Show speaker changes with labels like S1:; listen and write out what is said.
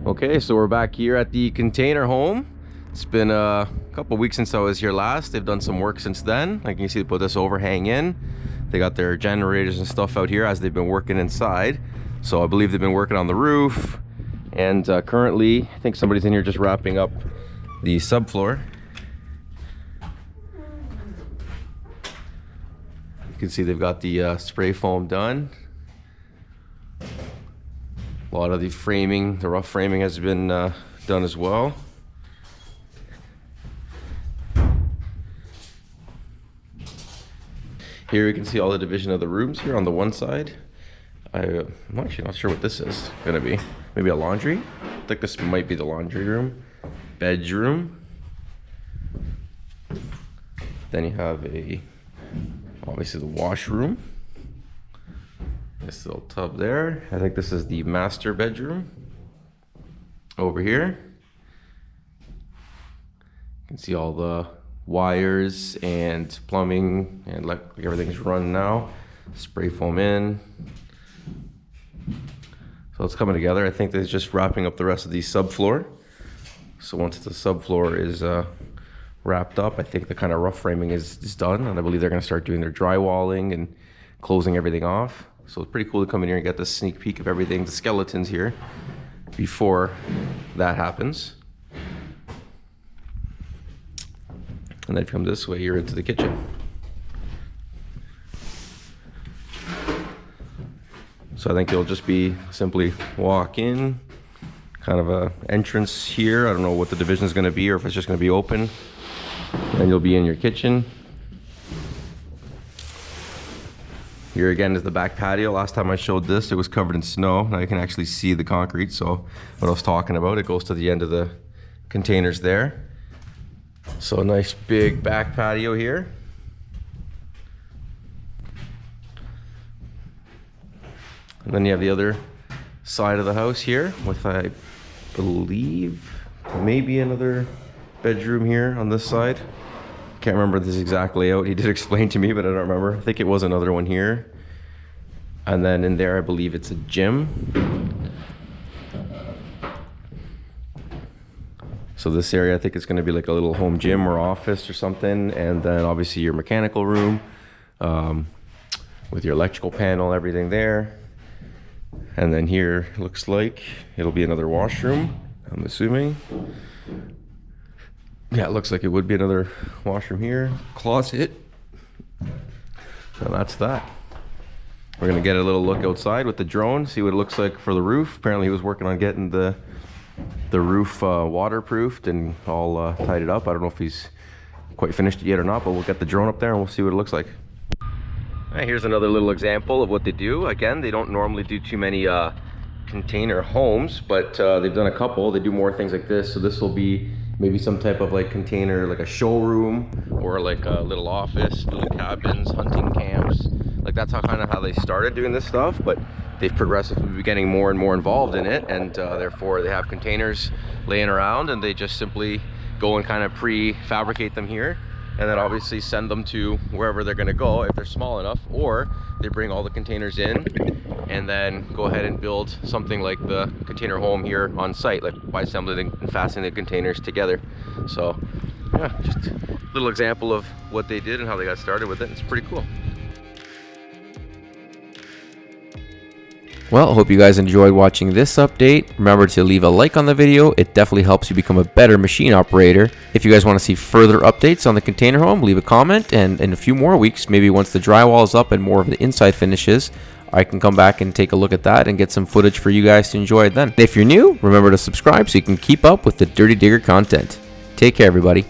S1: Okay, so we're back here at the container home. It's been a couple weeks since I was here last. They've done some work since then. Like you can see, they put this overhang in. They got their generators and stuff out here as they've been working inside. So I believe they've been working on the roof. And currently, I think somebody's in here just wrapping up the subfloor. You can see they've got the spray foam done. A lot of the framing, the rough framing has been done as well. Here you can see all the division of the rooms here on the one side. I'm actually not sure what this is gonna be. Maybe a laundry? I think this might be the laundry room. Bedroom. Then you have obviously the washroom. This little tub there. I think this is the master bedroom. Over here. You can see all the wires and plumbing and like everything's run now. Spray foam in. So it's coming together. I think they're just wrapping up the rest of the subfloor. So once the subfloor is wrapped up, I think the kind of rough framing is done, and I believe they're going to start doing their drywalling and closing everything off. So it's pretty cool to come in here and get this sneak peek of everything, the skeletons here, before that happens. And then come this way, you're into the kitchen. So I think you'll just be simply walk in, kind of a entrance here. I don't know what the division is going to be or if it's just going to be open. Then you'll be in your kitchen. Here again is the back patio. Last time I showed this, it was covered in snow. Now you can actually see the concrete. So what I was talking about, it goes to the end of the containers there. So a nice big back patio here. And then you have the other side of the house here with, I believe, maybe another bedroom here on this side. Can't remember this exact layout. He did explain to me, but I don't remember. I think it was another one here. And then in there, I believe it's a gym. So this area, I think it's gonna be like a little home gym or office or something. And then obviously your mechanical room with your electrical panel, everything there. And then here looks like it'll be another washroom, I'm assuming. Yeah, it looks like it would be another washroom here. Closet. So that's that. We're gonna get a little look outside with the drone, see what it looks like for the roof. Apparently he was working on getting the roof waterproofed and all tied it up. I don't know if he's quite finished it yet or not, but we'll get the drone up there and we'll see what it looks like. Right, here's another little example of what they do. Again, they don't normally do too many container homes, but they've done a couple. They do more things like this. So this will be maybe some type of like container, like a showroom or like a little office, little cabins, hunting camps. Like that's how they started doing this stuff, but they've progressively been getting more and more involved in it, and therefore they have containers laying around and they just simply go and kind of pre-fabricate them here and then obviously send them to wherever they're going to go if they're small enough, or they bring all the containers in and then go ahead and build something like the container home here on site, like by assembling and fastening the containers together. So yeah, just a little example of what they did and how they got started with it. It's pretty cool. Well, I hope you guys enjoyed watching this update. Remember to leave a like on the video. It definitely helps you become a better machine operator. If you guys want to see further updates on the container home, leave a comment, and in a few more weeks, maybe once the drywall is up and more of the inside finishes, I can come back and take a look at that and get some footage for you guys to enjoy then. If you're new, remember to subscribe so you can keep up with the Dirty Digger content. Take care, everybody.